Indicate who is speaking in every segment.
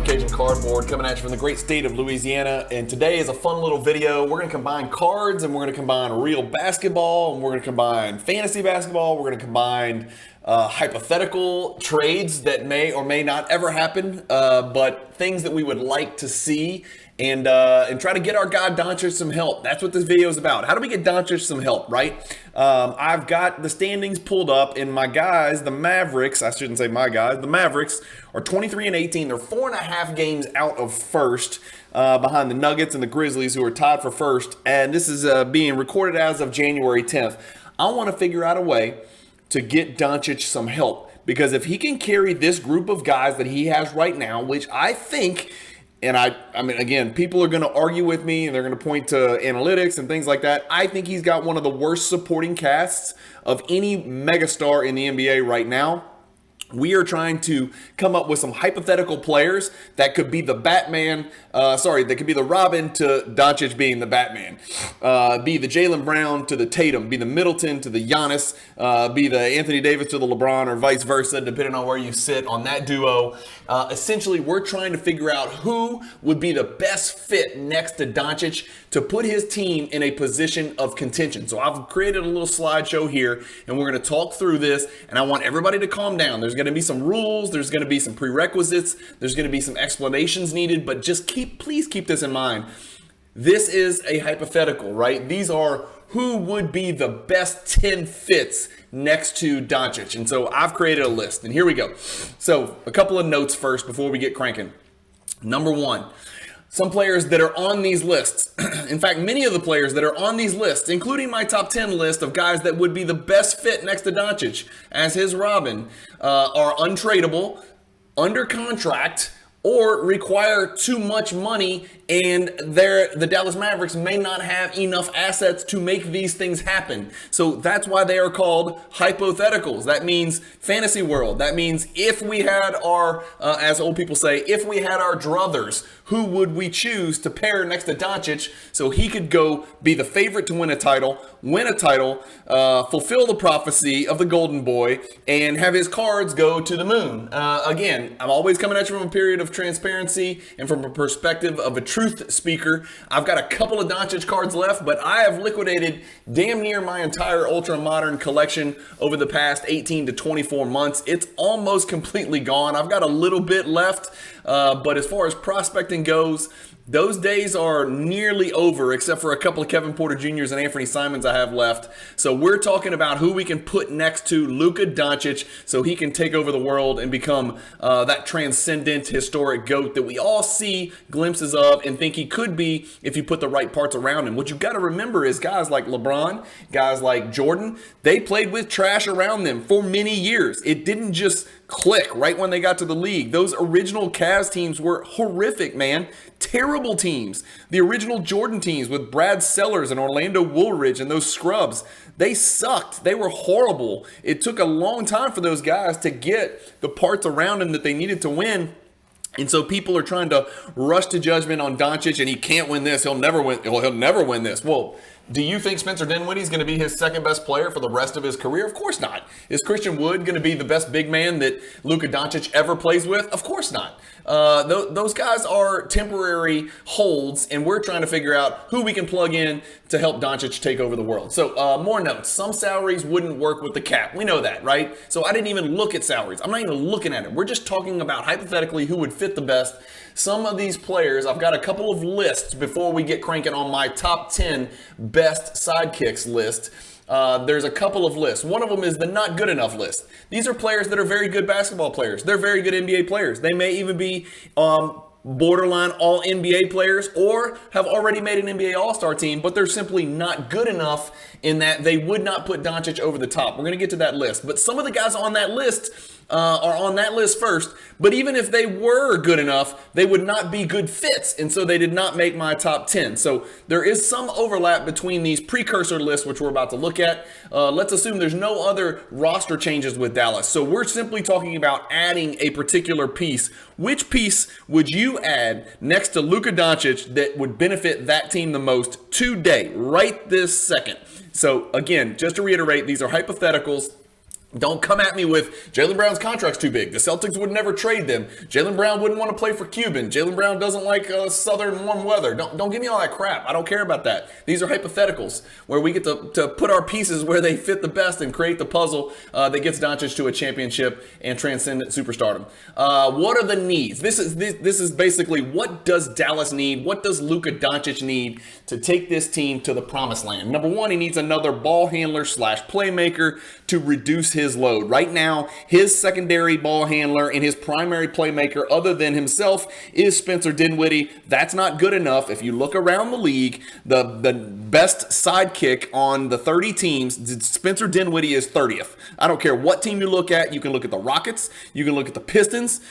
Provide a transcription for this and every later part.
Speaker 1: Cajun Cardboard, coming at you from the great state of Louisiana. And today is a fun little video. We're going to combine cards, and we're going to combine real basketball, and we're going to combine fantasy basketball. We're going to combine hypothetical trades that may or may not ever happen, but things that we would like to see, and try to get our guy Doncic some help. That's what this video is about. How do we get Doncic some help, right? I've got the standings pulled up, and my guys, the Mavericks, I shouldn't say my guys, the Mavericks are 23-18. They're 4.5 games out of first, behind the Nuggets and the Grizzlies, who are tied for first. And this is being recorded as of January 10th. I want to figure out a way to get Doncic some help, because if he can carry this group of guys that he has right now, which I think, and I mean, again, people are going to argue with me and they're going to point to analytics and things like that. I think he's got one of the worst supporting casts of any megastar in the NBA right now. We are trying to come up with some hypothetical players that could be the Batman, that could be the Robin to Doncic being the Batman, be the Jaylen Brown to the Tatum, be the Middleton to the Giannis, be the Anthony Davis to the LeBron, or vice versa, depending on where you sit on that duo. Essentially, we're trying to figure out who would be the best fit next to Doncic to put his team in a position of contention. So I've created a little slideshow here, and we're going to talk through this, and I want everybody to calm down. There's going to be some rules, there's going to be some prerequisites, there's going to be some explanations needed, but just please keep this in mind. This is a hypothetical, right? These are who would be the best 10 fits next to Doncic. And so I've created a list, and here we go. So a couple of notes first before we get cranking. Number one, some players that are on these lists, in fact, many of the players that are on these lists, including my top 10 list of guys that would be the best fit next to Doncic as his Robin, are untradeable, under contract, or require too much money, and the Dallas Mavericks may not have enough assets to make these things happen. So that's why they are called hypotheticals. That means fantasy world. That means if we had our, as old people say, if we had our druthers, who would we choose to pair next to Doncic so he could go be the favorite to win a title, fulfill the prophecy of the Golden Boy, and have his cards go to the moon. Again, I'm always coming at you from a period of transparency and from a perspective of a truth speaker. I've got a couple of Doncic cards left, but I have liquidated damn near my entire ultra modern collection over the past 18 to 24 months. It's almost completely gone. I've got a little bit left, but as far as prospecting goes, those days are nearly over, except for a couple of Kevin Porter Jr.'s and Anthony Simons I have left. So we're talking about who we can put next to Luka Doncic so he can take over the world and become that transcendent, historic GOAT that we all see glimpses of and think he could be if you put the right parts around him. What you've got to remember is guys like LeBron, guys like Jordan, they played with trash around them for many years. It didn't just click right when they got to the league. Those original Cavs teams were horrific, man. Terrible teams. The original Jordan teams with Brad Sellers and Orlando Woolridge and those scrubs, they sucked. They were horrible. It took a long time for those guys to get the parts around them that they needed to win. And so people are trying to rush to judgment on Doncic, and he can't win this. He'll never win this. Well, do you think Spencer Dinwiddie's going to be his second best player for the rest of his career? Of course not. Is Christian Wood going to be the best big man that Luka Doncic ever plays with? Of course not. Those guys are temporary holds, and we're trying to figure out who we can plug in to help Doncic take over the world. So more notes. Some salaries wouldn't work with the cap. We know that, right? So I didn't even look at salaries. I'm not even looking at it. We're just talking about hypothetically who would fit the best. Some of these players, I've got a couple of lists before we get cranking on my top 10 best sidekicks list. There's a couple of lists. One of them is the not good enough list. These are players that are very good basketball players. They're very good NBA players. They may even be borderline all NBA players or have already made an NBA All-Star team, but they're simply not good enough in that they would not put Doncic over the top. We're going to get to that list. But some of the guys on that list are on that list first. But even if they were good enough, they would not be good fits. And so they did not make my top 10. So there is some overlap between these precursor lists, which we're about to look at. Let's assume there's no other roster changes with Dallas. So we're simply talking about adding a particular piece. Which piece would you add next to Luka Doncic that would benefit that team the most today, right this second? So again, just to reiterate, these are hypotheticals. Don't come at me with Jaylen Brown's contract's too big. The Celtics would never trade them. Jaylen Brown wouldn't want to play for Cuban. Jaylen Brown doesn't like southern warm weather. Don't give me all that crap. I don't care about that. These are hypotheticals where we get to put our pieces where they fit the best and create the puzzle that gets Doncic to a championship and transcendent superstardom. What are the needs? This is basically, what does Dallas need? What does Luka Doncic need to take this team to the promised land? Number one, he needs another ball handler / playmaker to reduce his load. Right now, his secondary ball handler and his primary playmaker other than himself is Spencer Dinwiddie. That's not good enough. If you look around the league, the best sidekick on the 30 teams, Spencer Dinwiddie is 30th. I don't care what team you look at. You can look at the Rockets. You can look at the Pistons.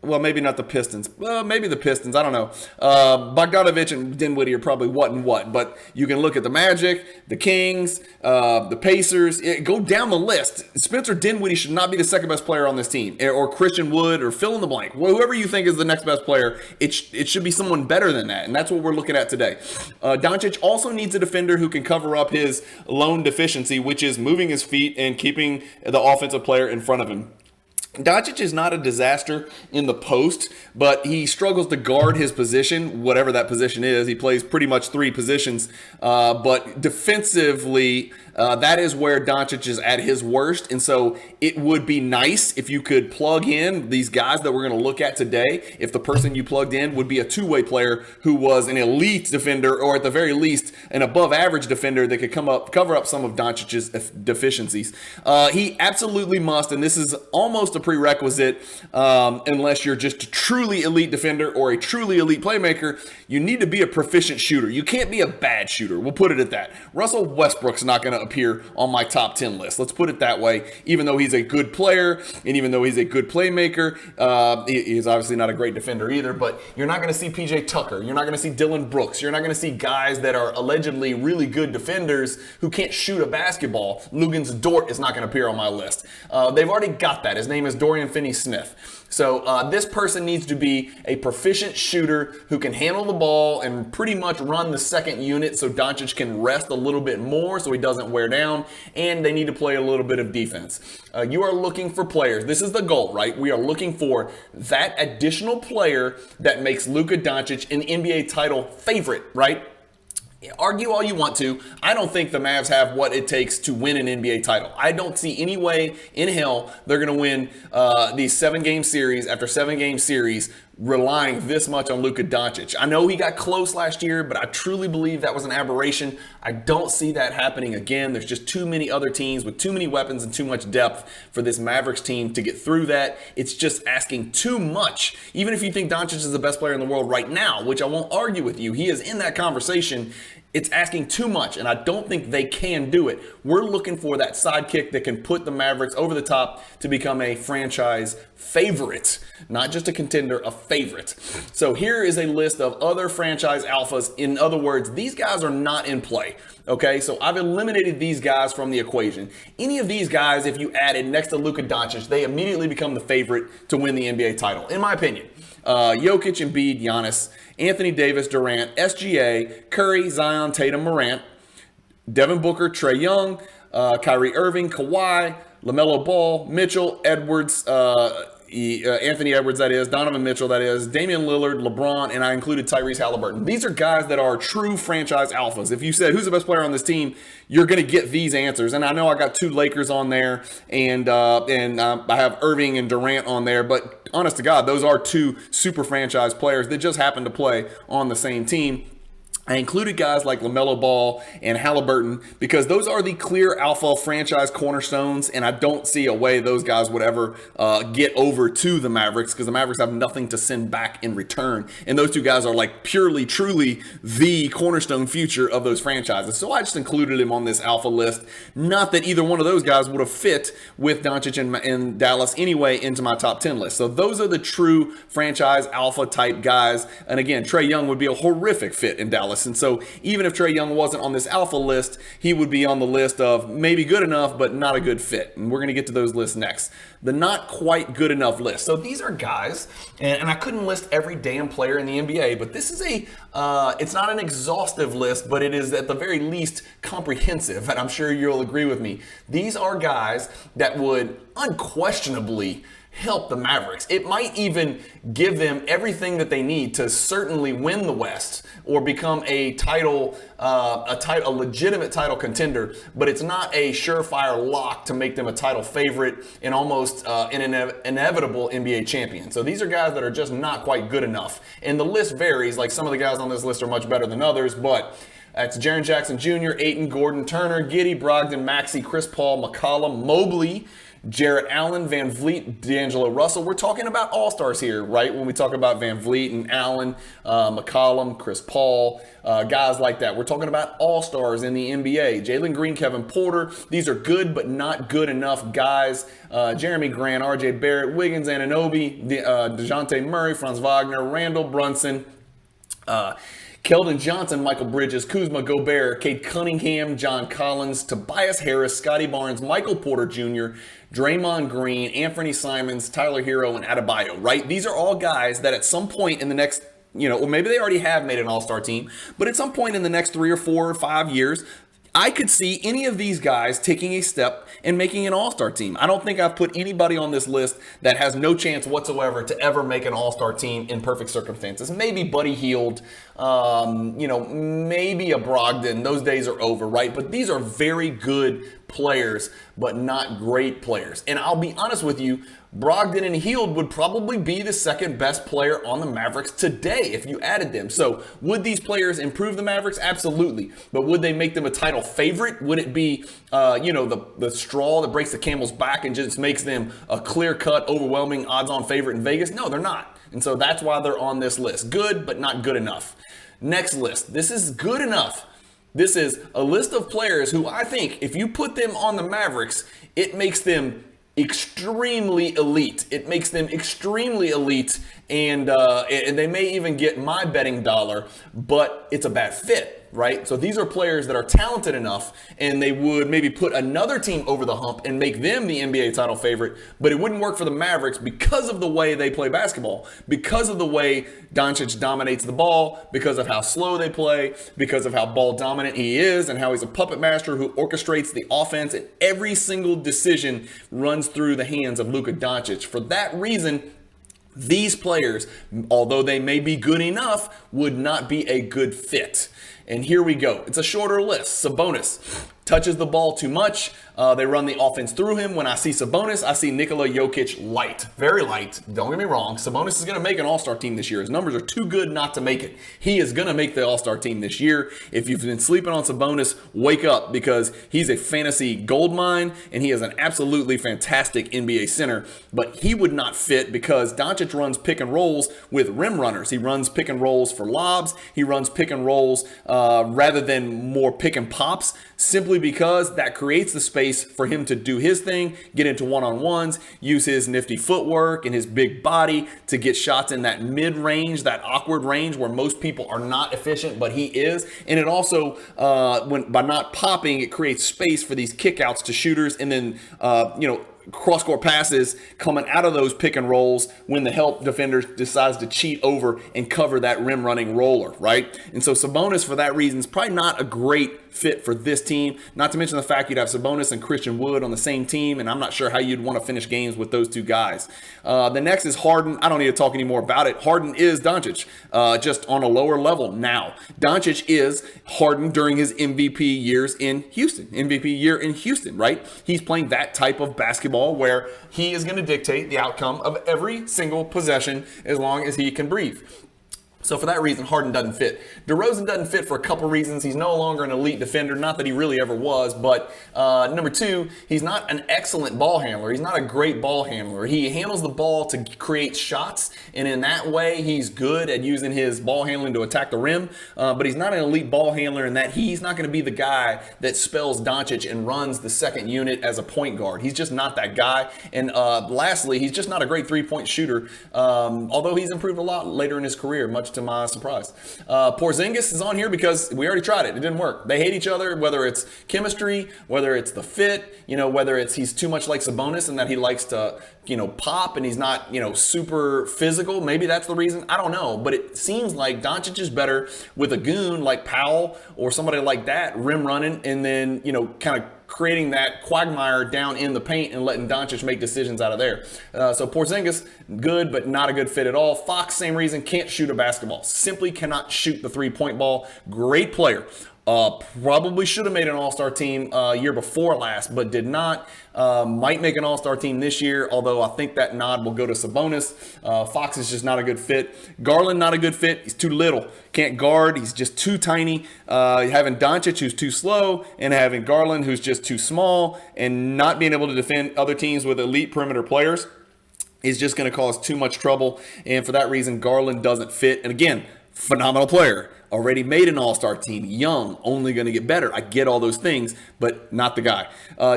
Speaker 1: Well, maybe not the Pistons. Well, maybe the Pistons. I don't know. Bogdanovich and Dinwiddie are probably what and what. But you can look at the Magic, the Kings, the Pacers. Go down the list. Spencer Dinwiddie should not be the second best player on this team. Or Christian Wood, or fill in the blank. Whoever you think is the next best player, it should be someone better than that. And that's what we're looking at today. Doncic also needs a defender who can cover up his lone deficiency, which is moving his feet and keeping the offensive player in front of him. Doncic is not a disaster in the post, but he struggles to guard his position, whatever that position is. He plays pretty much three positions, but defensively, that is where Doncic is at his worst. And so it would be nice if you could plug in these guys that we're going to look at today. If the person you plugged in would be a two-way player who was an elite defender, or at the very least an above-average defender that could cover up some of Doncic's deficiencies. He absolutely must, and this is almost a prerequisite, unless you're just a truly elite defender or a truly elite playmaker, you need to be a proficient shooter. You can't be a bad shooter. We'll put it at that. Russell Westbrook's not going to appear on my top 10 list. Let's put it that way. Even though he's a good player and even though he's a good playmaker, he's obviously not a great defender either, but you're not going to see PJ Tucker. You're not going to see Dylan Brooks. You're not going to see guys that are allegedly really good defenders who can't shoot a basketball. Luguentz Dort is not going to appear on my list. They've already got that. His name is Dorian Finney-Smith. So this person needs to be a proficient shooter who can handle the ball and pretty much run the second unit so Doncic can rest a little bit more so he doesn't wear down, and they need to play a little bit of defense. You are looking for players. This is the goal, right? We are looking for that additional player that makes Luka Doncic an NBA title favorite, right? Argue all you want to. I don't think the Mavs have what it takes to win an NBA title. I don't see any way in hell they're going to win these 7-game series after 7-game series relying this much on Luka Doncic. I know he got close last year, but I truly believe that was an aberration. I don't see that happening again. There's just too many other teams with too many weapons and too much depth for this Mavericks team to get through that. It's just asking too much. Even if you think Doncic is the best player in the world right now, which I won't argue with you, he is in that conversation. It's asking too much, and I don't think they can do it. We're looking for that sidekick that can put the Mavericks over the top to become a franchise favorite, not just a contender, a favorite. So here is a list of other franchise alphas. In other words, these guys are not in play. Okay, so I've eliminated these guys from the equation. Any of these guys, if you added next to Luka Doncic, they immediately become the favorite to win the NBA title, in my opinion. Jokic, Embiid, Giannis, Anthony Davis, Durant, SGA, Curry, Zion, Tatum, Morant, Devin Booker, Trae Young, Kyrie Irving, Kawhi, LaMelo Ball, Mitchell, Edwards, Anthony Edwards, that is, Donovan Mitchell, that is, Damian Lillard, LeBron, and I included Tyrese Halliburton. These are guys that are true franchise alphas. If you said, who's the best player on this team, you're going to get these answers. And I know I got 2 Lakers on there, and I have Irving and Durant on there, but honest to God, those are 2 super franchise players that just happen to play on the same team. I included guys like LaMelo Ball and Halliburton because those are the clear alpha franchise cornerstones, and I don't see a way those guys would ever get over to the Mavericks because the Mavericks have nothing to send back in return. And those 2 guys are like purely, truly the cornerstone future of those franchises. So I just included him on this alpha list. Not that either one of those guys would have fit with Doncic and Dallas anyway into my top 10 list. So those are the true franchise alpha type guys. And again, Trae Young would be a horrific fit in Dallas Giannis. And so even if Trae Young wasn't on this alpha list, he would be on the list of maybe good enough, but not a good fit. And we're going to get to those lists next. The not quite good enough list. So these are guys, and I couldn't list every damn player in the NBA, but this is it's not an exhaustive list, but it is at the very least comprehensive, and I'm sure you'll agree with me. These are guys that would unquestionably help the Mavericks. It might even give them everything that they need to certainly win the West or become a legitimate title contender, but it's not a surefire lock to make them a title favorite and almost an inevitable NBA champion. So these are guys that are just not quite good enough. And the list varies. Like some of the guys on this list are much better than others, but that's Jaren Jackson Jr., Ayton, Gordon, Turner, Giddey, Brogdon, Maxey, Chris Paul, McCollum, Mobley, Jarrett Allen, Van Vliet, D'Angelo Russell. We're talking about all-stars here, right? When we talk about Van Vliet and Allen, McCollum, Chris Paul, guys like that. We're talking about all-stars in the NBA. Jalen Green, Kevin Porter. These are good but not good enough guys. Jeremy Grant, RJ Barrett, Wiggins, Anunoby, DeJounte Murray, Franz Wagner, Randall Brunson, Keldon Johnson, Michael Bridges, Kuzma, Gobert, Cade Cunningham, John Collins, Tobias Harris, Scotty Barnes, Michael Porter Jr., Draymond Green, Anthony Simons, Tyler Hero, and Adebayo, right? These are all guys that at some point in the next, or maybe they already have made an all-star team, but at some point in the next 3 or 4 or 5 years, I could see any of these guys taking a step and making an all-star team. I don't think I've put anybody on this list that has no chance whatsoever to ever make an all-star team in perfect circumstances. Maybe Buddy Hield, maybe a Brogdon. Those days are over, right? But these are very good players, but not great players. And I'll be honest with you, Brogdon and Hield would probably be the second best player on the Mavericks today if you added them. So would these players improve the Mavericks? Absolutely. But would they make them a title favorite? Would it be, the straw that breaks the camel's back and just makes them a clear-cut, overwhelming odds-on favorite in Vegas? No, they're not. And so that's why they're on this list. Good, but not good enough. Next list. This is good enough. This is a list of players who I think if you put them on the Mavericks, it makes them extremely elite. It makes them extremely elite, and they may even get my betting dollar, but it's a bad fit, right? So these are players that are talented enough, and they would maybe put another team over the hump and make them the NBA title favorite, but it wouldn't work for the Mavericks because of the way they play basketball, because of the way Doncic dominates the ball, because of how slow they play, because of how ball dominant he is, and how he's a puppet master who orchestrates the offense, and every single decision runs through the hands of Luka Doncic. For that reason, these players, although they may be good enough, would not be a good fit. And here we go. It's a shorter list. Sabonis touches the ball too much. They run the offense through him. When I see Sabonis, I see Nikola Jokic light. Very light. Don't get me wrong. Sabonis is going to make an all-star team this year. His numbers are too good not to make it. He is going to make the all-star team this year. If you've been sleeping on Sabonis, wake up, because he's a fantasy gold mine and he is an absolutely fantastic NBA center. But he would not fit because Doncic runs pick and rolls with rim runners. He runs pick and rolls for lobs. He runs pick and rolls rather than more pick and pops, simply because that creates the space for him to do his thing, get into one-on-ones, use his nifty footwork and his big body to get shots in that mid-range, that awkward range where most people are not efficient, but he is. And it also, by not popping, it creates space for these kickouts to shooters, and then, cross-court passes coming out of those pick and rolls when the help defender decides to cheat over and cover that rim running roller, right? And so Sabonis, for that reason, is probably not a great fit for this team. Not to mention the fact you'd have Sabonis and Christian Wood on the same team, and I'm not sure how you'd want to finish games with those two guys. The next is Harden. I don't need to talk anymore about it. Harden is Doncic, just on a lower level now. Doncic is Harden during his MVP years in Houston. MVP year in Houston, right? He's playing that type of basketball where he is going to dictate the outcome of every single possession as long as he can breathe. So for that reason, Harden doesn't fit. DeRozan doesn't fit for a couple reasons. He's no longer an elite defender, not that he really ever was, but number two, he's not an excellent ball handler. He's not a great ball handler. He handles the ball to create shots, and in that way, he's good at using his ball handling to attack the rim, but he's not an elite ball handler in that he's not going to be the guy that spells Doncic and runs the second unit as a point guard. He's just not that guy. And lastly, he's just not a great three-point shooter, although he's improved a lot later in his career, much much to my surprise. Porzingis is on here because we already tried it. It didn't work. They hate each other, whether it's chemistry, whether it's the fit, whether it's he's too much like Sabonis and that he likes to, pop and he's not, super physical. Maybe that's the reason. I don't know. But it seems like Doncic is better with a goon like Powell or somebody like that rim running and then, kind of creating that quagmire down in the paint and letting Doncic make decisions out of there. So Porzingis, good, but not a good fit at all. Fox, same reason, can't shoot a basketball. Simply cannot shoot the three-point ball. Great player. Probably should have made an all-star team year before last, but did not. Might make an all-star team this year, although I think that nod will go to Sabonis. Fox is just not a good fit. Garland, not a good fit. He's too little. Can't guard. He's just too tiny. Having Doncic, who's too slow, and having Garland, who's just too small, and not being able to defend other teams with elite perimeter players is just going to cause too much trouble. And for that reason, Garland doesn't fit. And again, phenomenal player. Already made an all-star team, young, only going to get better. I get all those things, but not the guy.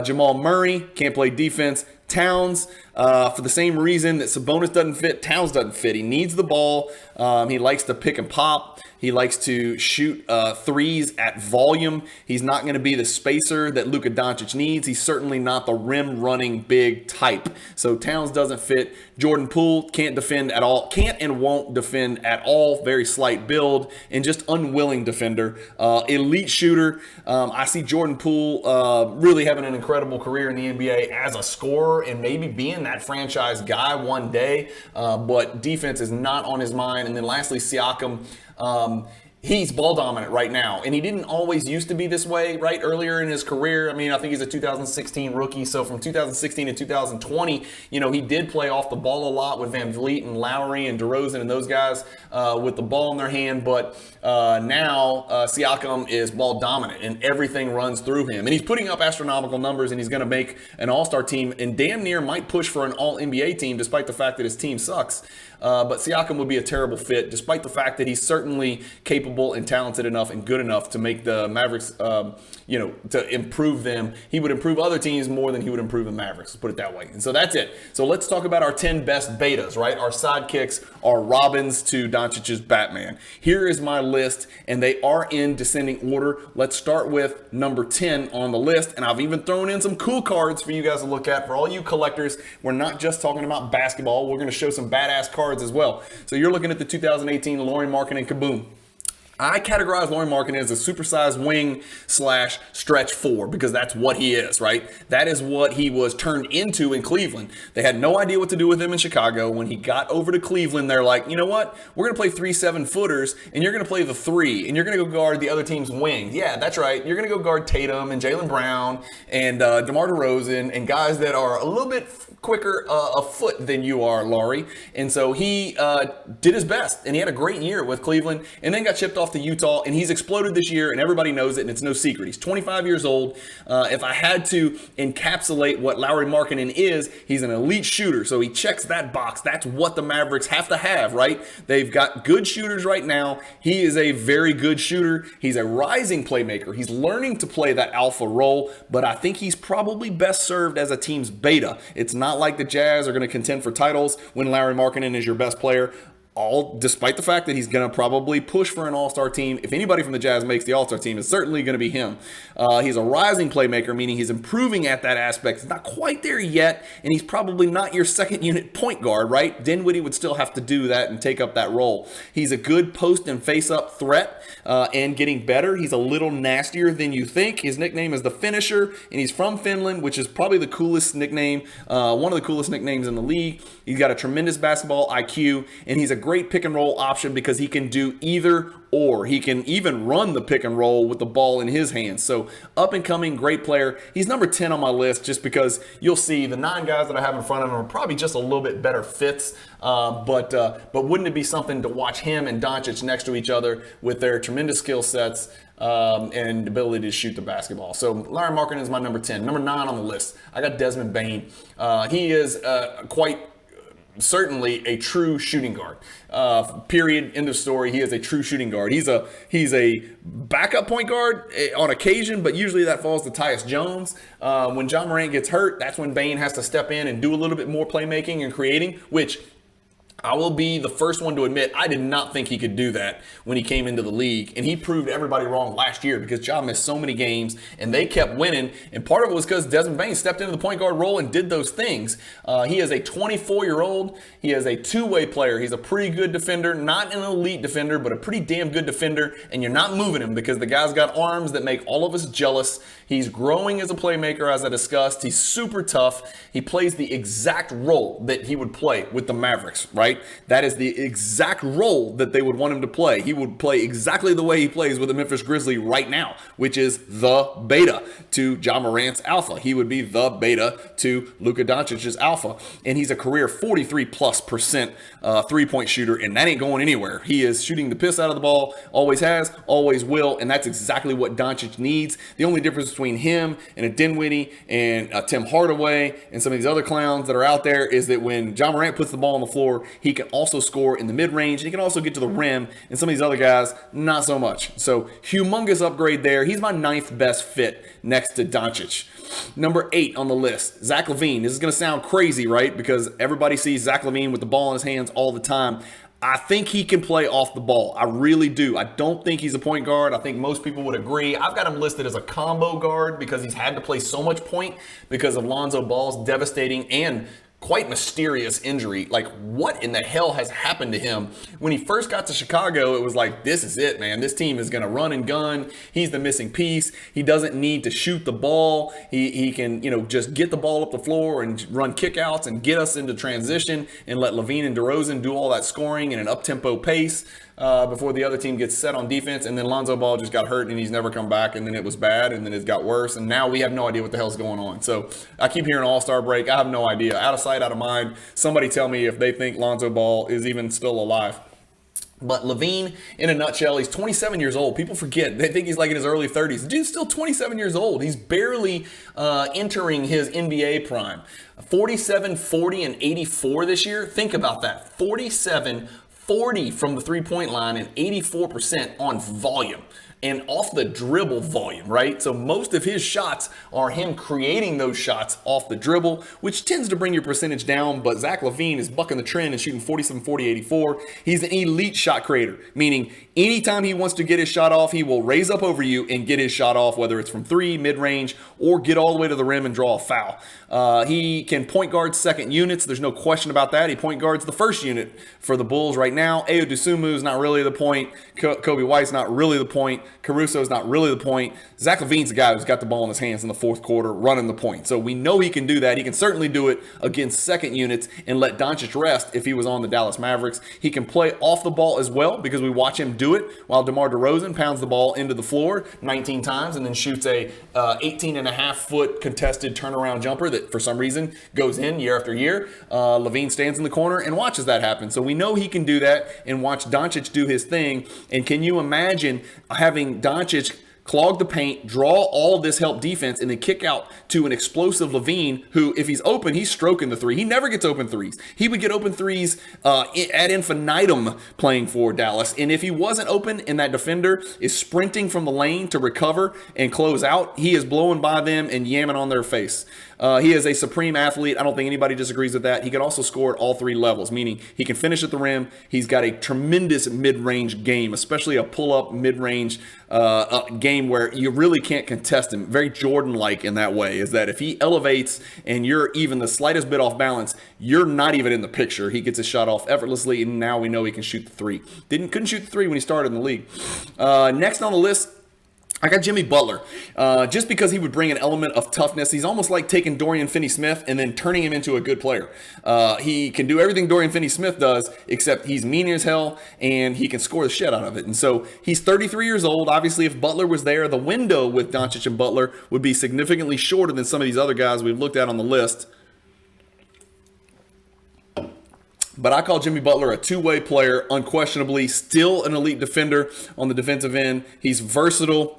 Speaker 1: Jamal Murray, can't play defense. Towns, for the same reason that Sabonis doesn't fit, Towns doesn't fit. He needs the ball. He likes to pick and pop. He likes to shoot threes at volume. He's not going to be the spacer that Luka Doncic needs. He's certainly not the rim-running big type. So Towns doesn't fit. Jordan Poole can't defend at all. Can't and won't defend at all. Very slight build and just unwilling defender. Elite shooter. I see Jordan Poole really having an incredible career in the NBA as a scorer and maybe being that franchise guy one day. But defense is not on his mind. And then lastly, Siakam. He's ball dominant right now, and he didn't always used to be this way, right? Earlier in his career, I mean, I think he's a 2016 rookie, so from 2016 to 2020, he did play off the ball a lot with Van Vliet and Lowry and DeRozan and those guys with the ball in their hand, but now Siakam is ball dominant, and everything runs through him, and he's putting up astronomical numbers, and he's going to make an all-star team, and damn near might push for an all-NBA team, despite the fact that his team sucks. But Siakam would be a terrible fit, despite the fact that he's certainly capable and talented enough and good enough to make the Mavericks, to improve them. He would improve other teams more than he would improve the Mavericks, let's put it that way. And so that's it. So let's talk about our 10 best betas, right? Our sidekicks are Robins to Doncic's Batman. Here is my list, and they are in descending order. Let's start with number 10 on the list, and I've even thrown in some cool cards for you guys to look at. For all you collectors, we're not just talking about basketball. We're going to show some badass cards as well. So you're looking at the 2018 Lauri Markkanen Kaboom. I categorize Lauri Markkanen as a supersized wing / stretch 4 because that's what he is, right? That is what he was turned into in Cleveland. They had no idea what to do with him in Chicago. When he got over to Cleveland, they're like, you know what? We're going to play 3 7-footers, and you're going to play the 3, and you're going to go guard the other team's wings. Yeah, that's right. You're going to go guard Tatum and Jaylen Brown and DeMar DeRozan and guys that are a little bit quicker a foot than you are, Lauri. And so he did his best, and he had a great year with Cleveland, and then got shipped off to Utah, and he's exploded this year, and everybody knows it, and it's no secret. He's 25 years old. If I had to encapsulate what Lauri Markkanen is, he's an elite shooter, so he checks that box. That's what the Mavericks have to have, right? They've got good shooters right now. He is a very good shooter. He's a rising playmaker. He's learning to play that alpha role, but I think he's probably best served as a team's beta. It's not like the Jazz are going to contend for titles when Lauri Markkanen is your best player. Despite the fact that he's going to probably push for an all-star team. If anybody from the Jazz makes the all-star team, it's certainly going to be him. He's a rising playmaker, meaning he's improving at that aspect. He's not quite there yet, and he's probably not your second unit point guard, right? Dinwiddie would still have to do that and take up that role. He's a good post and face-up threat and getting better. He's a little nastier than you think. His nickname is the Finisher, and he's from Finland, which is probably the coolest nickname, one of the coolest nicknames in the league. He's got a tremendous basketball IQ, and he's a great pick and roll option because he can do either or. He can even run the pick and roll with the ball in his hands. So up and coming, great player. He's number 10 on my list just because you'll see the 9 guys that I have in front of him are probably just a little bit better fits. But wouldn't it be something to watch him and Doncic next to each other with their tremendous skill sets and ability to shoot the basketball? So Lauri Markkanen is my number 10. Number 9 on the list, I got Desmond Bane. He is quite certainly a true shooting guard. Period. End of story. He is a true shooting guard. He's a backup point guard on occasion, but usually that falls to Tyus Jones. When John Morant gets hurt, that's when Bane has to step in and do a little bit more playmaking and creating, which I will be the first one to admit I did not think he could do that when he came into the league. And he proved everybody wrong last year because Ja missed so many games and they kept winning. And part of it was because Desmond Bane stepped into the point guard role and did those things. He is a 24-year-old. He is a two-way player. He's a pretty good defender, not an elite defender, but a pretty damn good defender. And you're not moving him because the guy's got arms that make all of us jealous. He's growing as a playmaker, as I discussed. He's super tough. He plays the exact role that he would play with the Mavericks, right? That is the exact role that they would want him to play. He would play exactly the way he plays with the Memphis Grizzlies right now, which is the beta to Ja Morant's alpha. He would be the beta to Luka Doncic's alpha. And he's a career 43+% three-point shooter, and that ain't going anywhere. He is shooting the piss out of the ball, always has, always will, and that's exactly what Doncic needs. The only difference between him and a Dinwiddie and Tim Hardaway and some of these other clowns that are out there is that when Ja Morant puts the ball on the floor, he can also score in the mid-range, and he can also get to the rim, and some of these other guys, not so much. So, humongous upgrade there. He's my 9th best fit next to Doncic. Number 8 on the list, Zach LaVine. This is going to sound crazy, right? Because everybody sees Zach LaVine with the ball in his hands all the time. I think he can play off the ball. I really do. I don't think he's a point guard. I think most people would agree. I've got him listed as a combo guard because he's had to play so much point because of Lonzo Ball's devastating and quite mysterious injury. Like, what in the hell has happened to him? When he first got to Chicago, it was like, this is it, man. This team is going to run and gun. He's the missing piece. He doesn't need to shoot the ball. He can, just get the ball up the floor and run kickouts and get us into transition and let LaVine and DeRozan do all that scoring in an up-tempo pace before the other team gets set on defense. And then Lonzo Ball just got hurt and he's never come back, and then it was bad, and then it got worse, and now we have no idea what the hell's going on. So I keep hearing All-Star break. I have no idea. Out of sight, out of mind. Somebody tell me if they think Lonzo Ball is even still alive. But LaVine, in a nutshell, he's 27 years old. People forget. They think he's like in his early 30s. The dude's still 27 years old. He's barely entering his NBA prime. 47, 40, and 84 this year. Think about that. 47, 40 from the three-point line and 84% on volume and off the dribble volume, right? So most of his shots are him creating those shots off the dribble, which tends to bring your percentage down. But Zach LaVine is bucking the trend and shooting 47, 40, 84. He's an elite shot creator, meaning anytime he wants to get his shot off, he will raise up over you and get his shot off, whether it's from 3, mid-range, or get all the way to the rim and draw a foul. He can point guard second units. There's no question about that. He point guards the first unit for the Bulls right now. Ayo Dosunmu is not really the point. Kobe White's not really the point. Caruso is not really the point. Zach LaVine's the guy who's got the ball in his hands in the fourth quarter running the point. So we know he can do that. He can certainly do it against second units and let Doncic rest if he was on the Dallas Mavericks. He can play off the ball as well because we watch him do it while DeMar DeRozan pounds the ball into the floor 19 times and then shoots a 18.5-foot contested turnaround jumper that for some reason goes in year after year. LaVine stands in the corner and watches that happen. So we know he can do that and watch Doncic do his thing. And can you imagine having Doncic clog the paint, draw all this help defense, and then kick out to an explosive LaVine who, if he's open, he's stroking the three. He never gets open threes. He would get open threes ad infinitum playing for Dallas. And if he wasn't open and that defender is sprinting from the lane to recover and close out, he is blowing by them and yamming on their face. He is a supreme athlete. I don't think anybody disagrees with that. He can also score at all 3 levels, meaning he can finish at the rim. He's got a tremendous mid-range game, especially a pull-up mid-range game where you really can't contest him. Very Jordan-like in that way, is that if he elevates and you're even the slightest bit off balance, you're not even in the picture. He gets his shot off effortlessly, and now we know he can shoot the 3. Couldn't shoot the 3 when he started in the league. Next on the list, I got Jimmy Butler, just because he would bring an element of toughness. He's almost like taking Dorian Finney-Smith and then turning him into a good player. He can do everything Dorian Finney-Smith does, except he's mean as hell and he can score the shit out of it. And so he's 33 years old. Obviously, if Butler was there, the window with Doncic and Butler would be significantly shorter than some of these other guys we've looked at on the list. But I call Jimmy Butler a two-way player, unquestionably. Still an elite defender on the defensive end. He's versatile.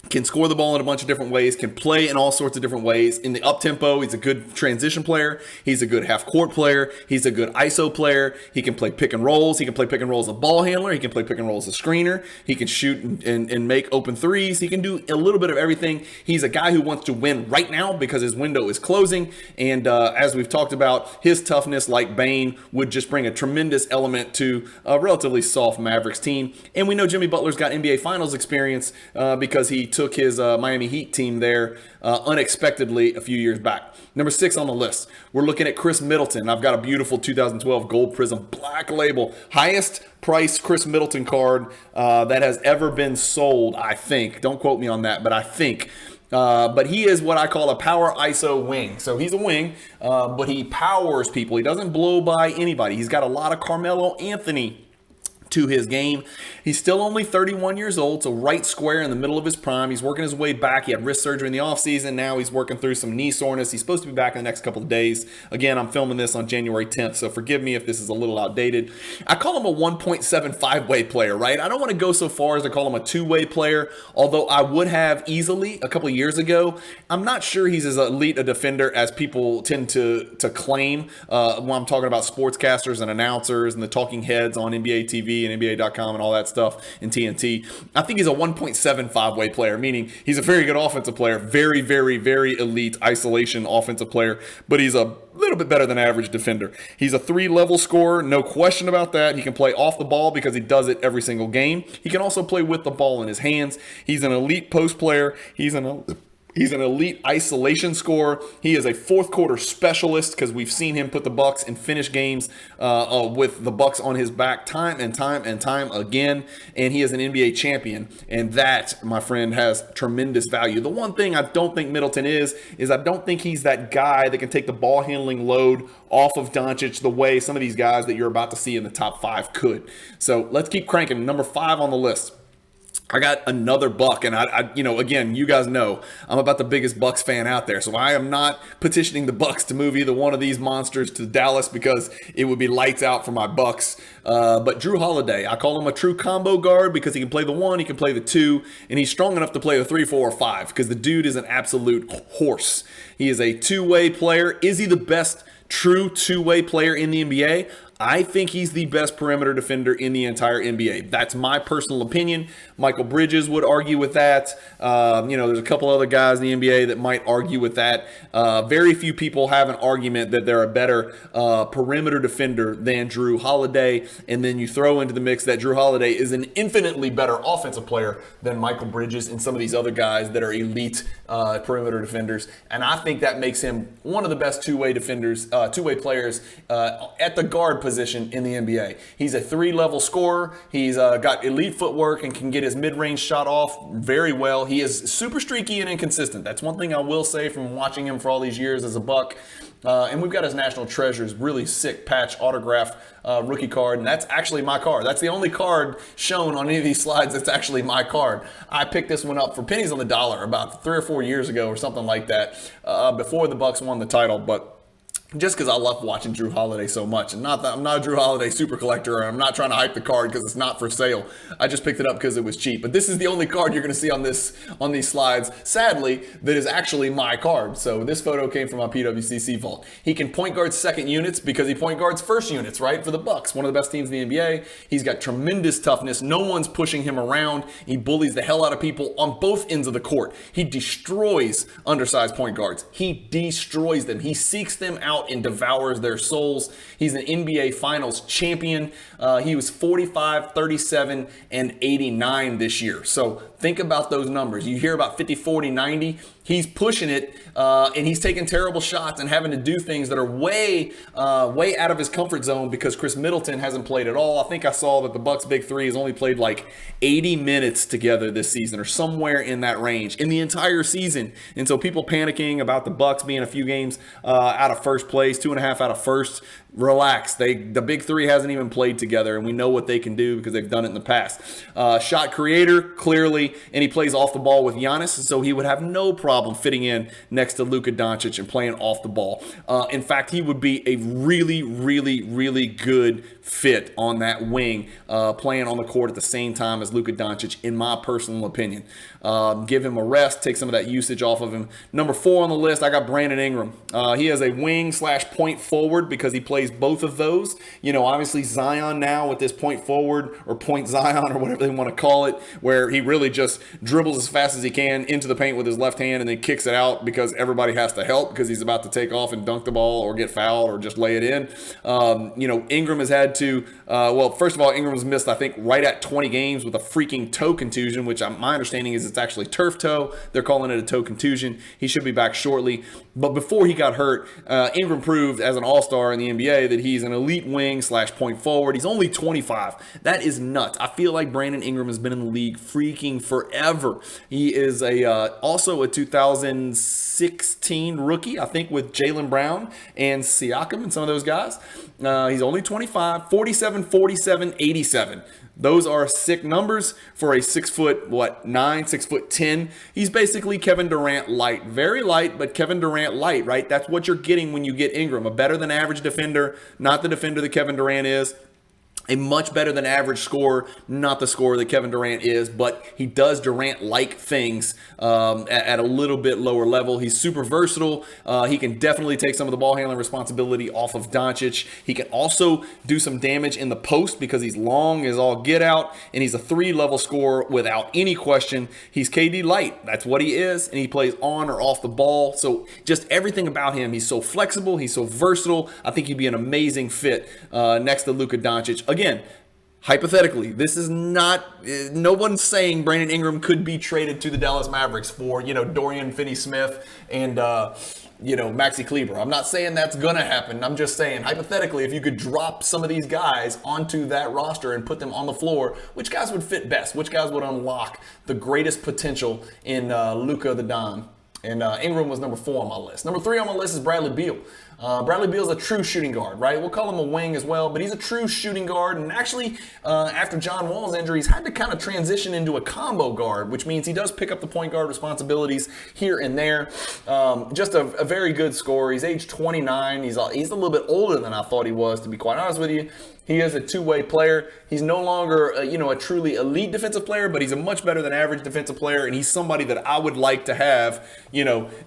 Speaker 1: can score the ball in a bunch of different ways, can play in all sorts of different ways. In the up-tempo, he's a good transition player. He's a good half-court player. He's a good ISO player. He can play pick and rolls. He can play pick and rolls as a ball handler. He can play pick and rolls as a screener. He can shoot and make open threes. He can do a little bit of everything. He's a guy who wants to win right now because his window is closing. And as we've talked about, his toughness, like Bane, would just bring a tremendous element to a relatively soft Mavericks team. And we know Jimmy Butler's got NBA Finals experience because he took his Miami Heat team there unexpectedly a few years back. Number 6 on the list, we're looking at Chris Middleton. I've got a beautiful 2012 Gold Prism Black Label, highest priced Chris Middleton card that has ever been sold, I think. Don't quote me on that, but I think. But he is what I call a power ISO wing. So he's a wing, but he powers people. He doesn't blow by anybody. He's got a lot of Carmelo Anthony to his game. He's still only 31 years old, so right square in the middle of his prime. He's working his way back. He had wrist surgery in the offseason. Now he's working through some knee soreness. He's supposed to be back in the next couple of days. Again, I'm filming this on January 10th, so forgive me if this is a little outdated. I call him a 1.75-way player, right? I don't want to go so far as to call him a 2-way player, although I would have easily a couple of years ago. I'm not sure he's as elite a defender as people tend to claim when I'm talking about sportscasters and announcers and the talking heads on NBA TV and NBA.com and all that stuff in TNT. I think he's a 1.75-way player, meaning he's a very good offensive player, very, very, very elite isolation offensive player, but he's a little bit better than average defender. He's a 3-level scorer, no question about that. He can play off the ball because he does it every single game. He can also play with the ball in his hands. He's an elite post player. He's an elite isolation scorer. He is a fourth quarter specialist because we've seen him put the Bucks in finish games with the Bucks on his back time and time and time again. And he is an NBA champion. And that, my friend, has tremendous value. The one thing I don't think Middleton is I don't think he's that guy that can take the ball handling load off of Doncic the way some of these guys that you're about to see in the top 5 could. So let's keep cranking. Number 5 on the list. I got another Buck, and I again, you guys know I'm about the biggest Bucks fan out there, so I am not petitioning the Bucks to move either one of these monsters to Dallas because it would be lights out for my Bucks. But Drew Holiday, I call him a true combo guard because he can play the 1, he can play the 2, and he's strong enough to play the 3, 4, or 5 because the dude is an absolute horse. He is a 2-way player. Is he the best true 2-way player in the NBA? I think he's the best perimeter defender in the entire NBA. That's my personal opinion. Michael Bridges would argue with that. There's a couple other guys in the NBA that might argue with that. Very few people have an argument that they're a better perimeter defender than Drew Holiday. And then you throw into the mix that Drew Holiday is an infinitely better offensive player than Michael Bridges and some of these other guys that are elite perimeter defenders. And I think that makes him one of the best 2-way defenders, 2-way players at the guard position in the NBA. He's a 3-level scorer. He's got elite footwork and can get his mid-range shot off very well. He is super streaky and inconsistent. That's one thing I will say from watching him for all these years as a Buck. And we've got his National Treasures, really sick patch autograph rookie card, and that's actually my card. That's the only card shown on any of these slides that's actually my card. I picked this one up for pennies on the dollar about 3 or 4 years ago or something like that, before the Bucks won the title, but just because I love watching Drew Holiday so much. And not that I'm not a Drew Holiday super collector, or I'm not trying to hype the card because it's not for sale. I just picked it up because it was cheap. But this is the only card you're going to see on these slides, sadly, that is actually my card. So this photo came from my PWCC vault. He can point guard second units because he point guards first units, right? For the Bucks, one of the best teams in the NBA. He's got tremendous toughness. No one's pushing him around. He bullies the hell out of people on both ends of the court. He destroys undersized point guards. He destroys them. He seeks them out and devours their souls. He's an NBA Finals champion. He was 45, 37, and 89 this year. So think about those numbers. You hear about 50, 40, 90. He's pushing it, and he's taking terrible shots and having to do things that are way out of his comfort zone because Chris Middleton hasn't played at all. I think I saw that the Bucks' big three has only played like 80 minutes together this season, or somewhere in that range in the entire season. And so people panicking about the Bucks being a few games out of first place, 2.5 out of first. Relax. The big three hasn't even played together, and we know what they can do because they've done it in the past. Shot creator, clearly quickly, and he plays off the ball with Giannis, so he would have no problem fitting in next to Luka Doncic and playing off the ball. In fact, he would be a really, really, really good fit on that wing, playing on the court at the same time as Luka Doncic, in my personal opinion. Give him a rest, take some of that usage off of him. Number 4 on the list, I got Brandon Ingram. He is a wing / point forward because he plays both of those. You know, obviously Zion now with this point forward or point Zion or whatever they want to call it, where he really just dribbles as fast as he can into the paint with his left hand and then kicks it out because everybody has to help because he's about to take off and dunk the ball or get fouled or just lay it in. You know, Ingram has had to, well, first of all, Ingram's missed, I think, right at 20 games with a freaking toe contusion, which my understanding is it's actually turf toe. They're calling it a toe contusion. He should be back shortly. But before he got hurt, Ingram proved as an all-star in the NBA that he's an elite wing / point forward. He's only 25. That is nuts. I feel like Brandon Ingram has been in the league freaking forever. He is also a 2016 rookie, I think, with Jaylen Brown and Siakam and some of those guys. He's only 25, 47, 47, 87. Those are sick numbers for a 6'9", 6'10". He's basically Kevin Durant light. Very light, but Kevin Durant light, right? That's what you're getting when you get Ingram. A better than average defender, not the defender that Kevin Durant is. A much better than average scorer, not the scorer that Kevin Durant is, but he does Durant-like things at a little bit lower level. He's super versatile. He can definitely take some of the ball handling responsibility off of Doncic. He can also do some damage in the post because he's long as all get out, and he's a 3-level scorer without any question. He's KD light. That's what he is, and he plays on or off the ball. So just everything about him, he's so flexible. He's so versatile. I think he'd be an amazing fit next to Luka Doncic. Again, hypothetically, this is not, no one's saying Brandon Ingram could be traded to the Dallas Mavericks for, Dorian Finney-Smith and, Maxi Kleber. I'm not saying that's going to happen. I'm just saying, hypothetically, if you could drop some of these guys onto that roster and put them on the floor, which guys would fit best? Which guys would unlock the greatest potential in Luka the Don? And Ingram was number 4 on my list. Number 3 on my list is Bradley Beal. Bradley Beal's a true shooting guard, right? We'll call him a wing as well, but he's a true shooting guard. And actually, after John Wall's injury, he's had to kind of transition into a combo guard, which means he does pick up the point guard responsibilities here and there. Just a very good scorer. He's age 29. He's a little bit older than I thought he was, to be quite honest with you. He is a two-way player. He's no longer, a truly elite defensive player, but he's a much better than average defensive player, and he's somebody that I would like to have,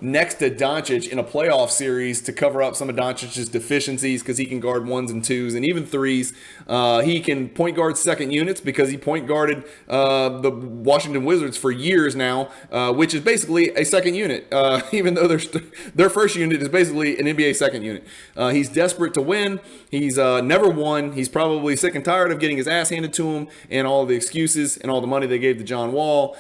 Speaker 1: next to Doncic in a playoff series to cover up some of Doncic's deficiencies because he can guard 1s and 2s and even 3s. He can point guard second units because he point guarded the Washington Wizards for years now, which is basically a second unit, even though their first unit is basically an NBA second unit. He's desperate to win. He's never won. He's probably sick and tired of getting his ass handed to him and all the excuses and all the money they gave to John Wall.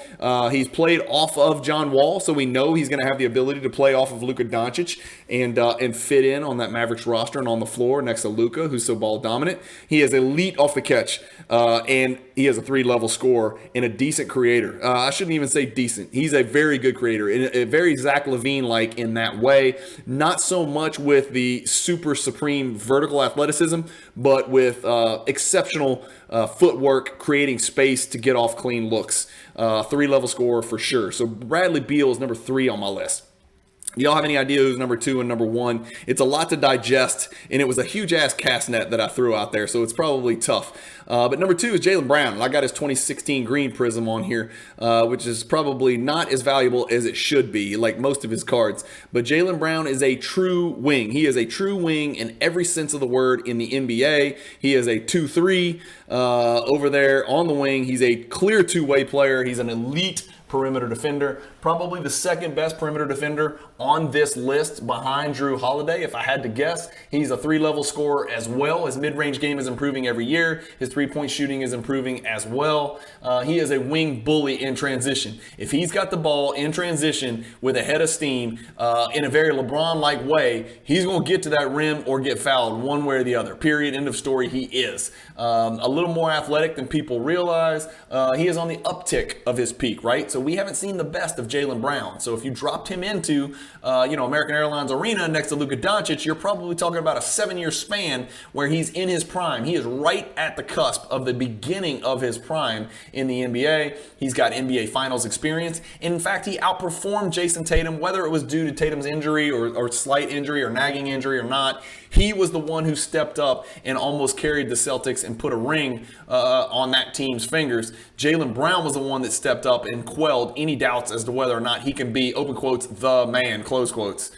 Speaker 1: He's played off of John Wall, so we know he's going to have the ability to play off of Luka Doncic and fit in on that Mavericks roster and on the floor next to Luka, who's so ball dominant. He is elite off the catch, and he is a 3-level scorer and a decent creator. I shouldn't even say decent. He's a very good creator, and very Zach LaVine-like in that way. Not so much with the super supreme vertical athleticism, but with exceptional footwork, creating space to get off clean looks. 3-level scorer for sure. So Bradley Beal is number 3 on my list. Y'all have any idea who's number 2 and number 1? It's a lot to digest, and it was a huge-ass cast net that I threw out there, so it's probably tough. But number 2 is Jaylen Brown. I got his 2016 green prism on here, which is probably not as valuable as it should be, like most of his cards. But Jaylen Brown is a true wing. He is a true wing in every sense of the word in the NBA. He is a 2-3 over there on the wing. He's a clear two-way player. He's an elite perimeter defender, probably the second best perimeter defender on this list behind Drew Holiday. If I had to guess, he's a 3-level scorer as well. His mid-range game is improving every year. His three-point shooting is improving as well. He is a wing bully in transition. If he's got the ball in transition with a head of steam in a very LeBron-like way, he's going to get to that rim or get fouled one way or the other. Period. End of story. He is a little more athletic than people realize. He is on the uptick of his peak, right? So So we haven't seen the best of Jaylen Brown. So if you dropped him into, American Airlines Arena next to Luka Doncic, you're probably talking about a 7-year span where he's in his prime. He is right at the cusp of the beginning of his prime in the NBA. He's got NBA Finals experience. In fact, he outperformed Jason Tatum, whether it was due to Tatum's injury or slight injury or nagging injury or not. He was the one who stepped up and almost carried the Celtics and put a ring on that team's fingers. Jaylen Brown was the one that stepped up and quelled any doubts as to whether or not he can be, open quotes, the man, close quotes.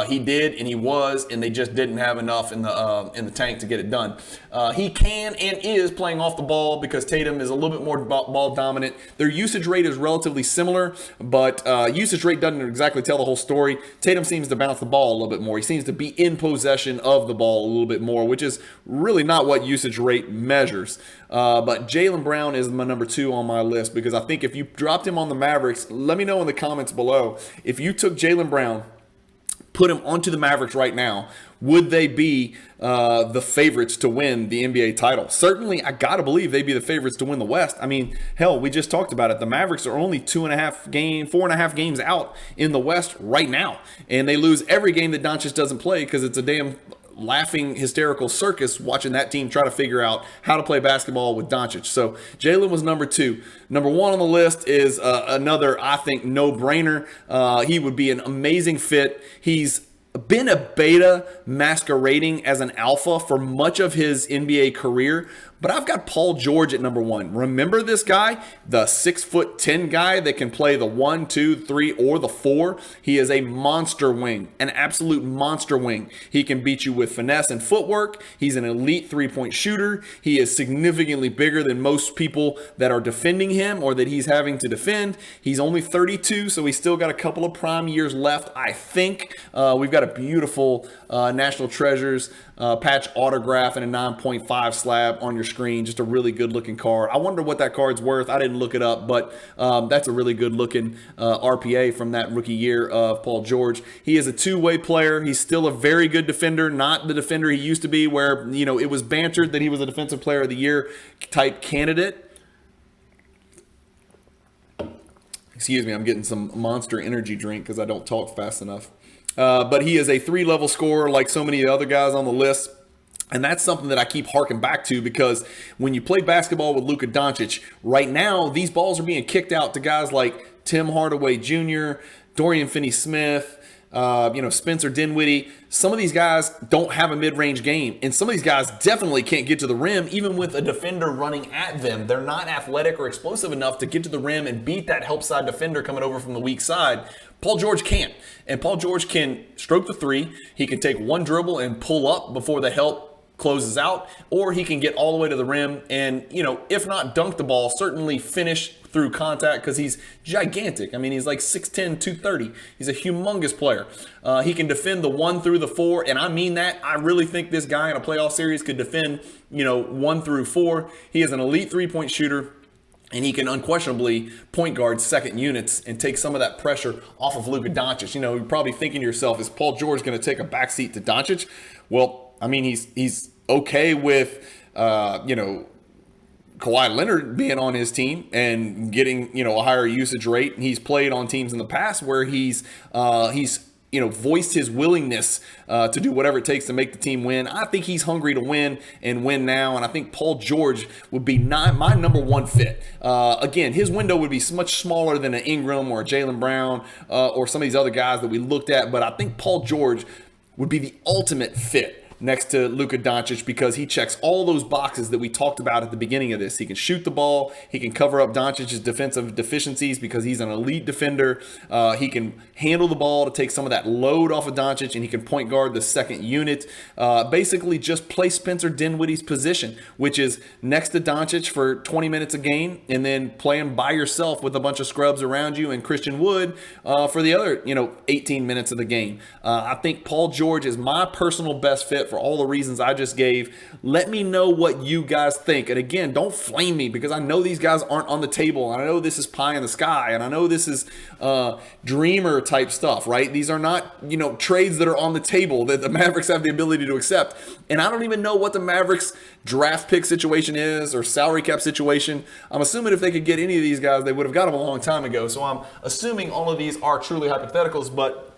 Speaker 1: He did, and he was, and they just didn't have enough in the tank to get it done. He can and is playing off the ball because Tatum is a little bit more ball dominant. Their usage rate is relatively similar, but usage rate doesn't exactly tell the whole story. Tatum seems to bounce the ball a little bit more. He seems to be in possession of the ball a little bit more, which is really not what usage rate measures. But Jaylen Brown is my number 2 on my list because I think if you dropped him on the Mavericks, let me know in the comments below. If you took Jaylen Brown, put him onto the Mavericks right now, would they be the favorites to win the NBA title? Certainly, I got to believe they'd be the favorites to win the West. I mean, hell, we just talked about it. The Mavericks are only 4.5 games out in the West right now. And they lose every game that Doncic doesn't play because it's a damn laughing, hysterical circus watching that team try to figure out how to play basketball with Doncic. So Jaylen was number 2. Number 1 on the list is another, I think, no-brainer. He would be an amazing fit. He's been a beta masquerading as an alpha for much of his NBA career, but I've got Paul George at number 1. Remember this guy? The 6'10" guy that can play the 1, 2, 3, or the 4. He is a monster wing, an absolute monster wing. He can beat you with finesse and footwork. He's an elite 3-point shooter. He is significantly bigger than most people that are defending him or that he's having to defend. He's only 32, so he's still got a couple of prime years left, I think. We've got a beautiful National Treasures patch autograph and a 9.5 slab on your screen. Just a really good looking card. I wonder what that card's worth. I didn't look it up, but that's a really good looking RPA from that rookie year of Paul George. He is a two-way player. He's still a very good defender, not the defender he used to be where, it was bantered that he was a defensive player of the year type candidate. Excuse me, I'm getting some Monster Energy drink because I don't talk fast enough. But he is a 3-level scorer like so many other guys on the list. And that's something that I keep harking back to because when you play basketball with Luka Doncic, right now, these balls are being kicked out to guys like Tim Hardaway Jr., Dorian Finney-Smith, Spencer Dinwiddie. Some of these guys don't have a mid-range game, and some of these guys definitely can't get to the rim, even with a defender running at them. They're not athletic or explosive enough to get to the rim and beat that help side defender coming over from the weak side. Paul George can't, and Paul George can stroke the 3. He can take one dribble and pull up before the help closes out, or he can get all the way to the rim and, if not dunk the ball, certainly finish through contact because he's gigantic. I mean, he's like 6'10", 230. He's a humongous player. He can defend the 1 through the 4, and I mean that. I really think this guy in a playoff series could defend, 1 through 4. He is an elite 3-point shooter. And he can unquestionably point guard second units and take some of that pressure off of Luka Doncic. You're probably thinking to yourself, is Paul George going to take a backseat to Doncic? Well, I mean, he's okay with, Kawhi Leonard being on his team and getting, a higher usage rate. He's played on teams in the past where he's voiced his willingness to do whatever it takes to make the team win. I think he's hungry to win and win now, and I think Paul George would be my number 1 fit. Again, his window would be much smaller than an Ingram or a Jaylen Brown or some of these other guys that we looked at, but I think Paul George would be the ultimate fit next to Luka Doncic because he checks all those boxes that we talked about at the beginning of this. He can shoot the ball. He can cover up Doncic's defensive deficiencies because he's an elite defender. He can handle the ball to take some of that load off of Doncic, and he can point guard the second unit. Basically just play Spencer Dinwiddie's position, which is next to Doncic for 20 minutes a game and then play him by yourself with a bunch of scrubs around you and Christian Wood for the other 18 minutes of the game. I think Paul George is my personal best fit fit for all the reasons I just gave. Let me know what you guys think. And again, don't flame me, because I know these guys aren't on the table. And I know this is pie in the sky. And I know this is dreamer type stuff, right? These are not, you know, trades that are on the table that the Mavericks have the ability to accept. And I don't even know what the Mavericks draft pick situation is or salary cap situation. I'm assuming if they could get any of these guys, they would have got them a long time ago. So I'm assuming all of these are truly hypotheticals, but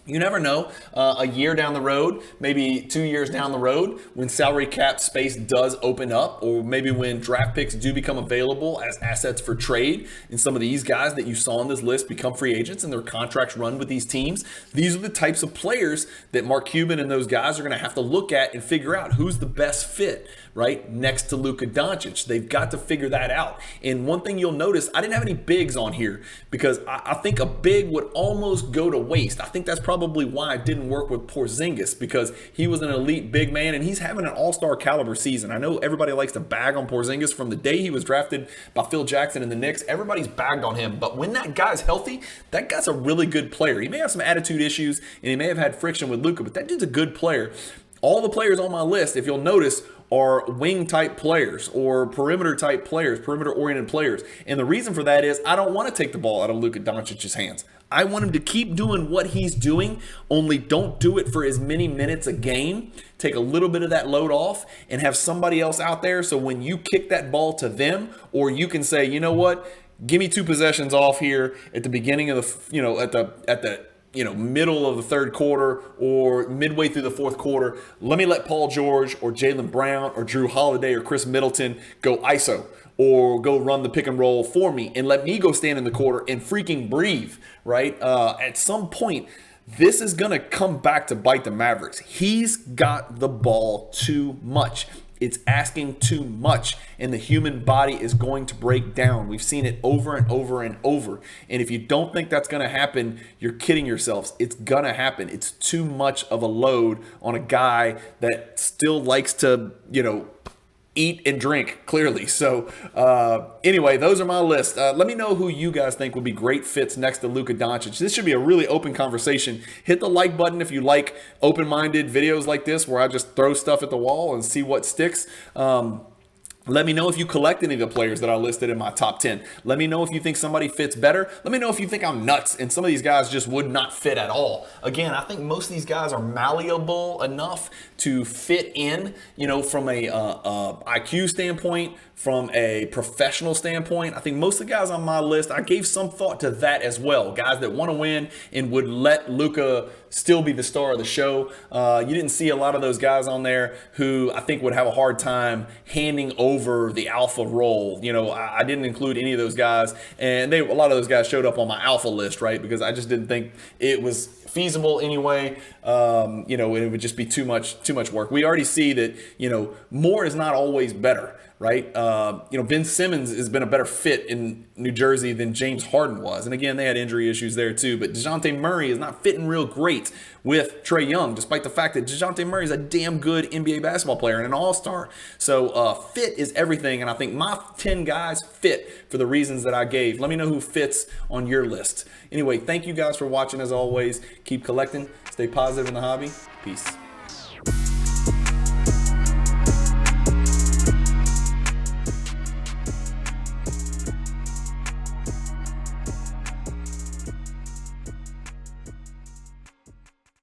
Speaker 1: you never know. A year down the road, maybe 2 years down the road, when salary cap space does open up, or maybe when draft picks do become available as assets for trade, and some of these guys that you saw on this list become free agents and their contracts run with these teams, these are the types of players that Mark Cuban and those guys are going to have to look at and figure out who's the best fit, right, next to Luka Doncic. They've got to figure that out. And one thing you'll notice, I didn't have any bigs on here because I think a big would almost go to waste. I think that's probably why it didn't work with Porzingis, because he was an elite big man and he's having an all-star caliber season. I know everybody likes to bag on Porzingis from the day he was drafted by Phil Jackson and the Knicks. Everybody's bagged on him, but when that guy's healthy, that guy's a really good player. He may have some attitude issues and he may have had friction with Luka, but that dude's a good player. All the players on my list, if you'll notice, are wing type players or perimeter type players, perimeter oriented players. And the reason for that is I don't want to take the ball out of Luka Doncic's hands. I want him to keep doing what he's doing, only don't do it for as many minutes a game. Take a little bit of that load off and have somebody else out there. So when you kick that ball to them, or you can say, you know what, give me 2 possessions off here at the beginning of the, you know, at the middle of the third quarter or midway through the fourth quarter. Let me let Paul George or Jaylen Brown or Drew Holiday or Chris Middleton go ISO or go run the pick and roll for me, and let me go stand in the corner and freaking breathe, right? At some point, this is going to come back to bite the Mavericks. He's got the ball too much. It's asking too much, and the human body is going to break down. We've seen it over and over and over. And if you don't think that's going to happen, you're kidding yourselves. It's going to happen. It's too much of a load on a guy that still likes to, eat and drink, clearly. So anyway, those are my list. Let me know who you guys think would be great fits next to Luka Doncic. This should be a really open conversation. Hit the like button if you like open-minded videos like this where I just throw stuff at the wall and see what sticks. Let me know if you collect any of the players that I listed in my top 10. Let me know if you think somebody fits better. Let me know if you think I'm nuts and some of these guys just would not fit at all. Again, I think most of these guys are malleable enough to fit in, from a IQ standpoint, from a professional standpoint. I think most of the guys on my list, I gave some thought to that as well. Guys that want to win and would let Luka still be the star of the show. You didn't see a lot of those guys on there who I think would have a hard time handing over the alpha role. I didn't include any of those guys, and a lot of those guys showed up on my alpha list, right? Because I just didn't think it was feasible anyway. It would just be too much work. We already see that, more is not always better. Right? Ben Simmons has been a better fit in New Jersey than James Harden was. And again, they had injury issues there too. But DeJounte Murray is not fitting real great with Trae Young, despite the fact that DeJounte Murray is a damn good NBA basketball player and an all-star. So fit is everything. And I think my 10 guys fit for the reasons that I gave. Let me know who fits on your list. Anyway, thank you guys for watching as always. Keep collecting. Stay positive in the hobby. Peace.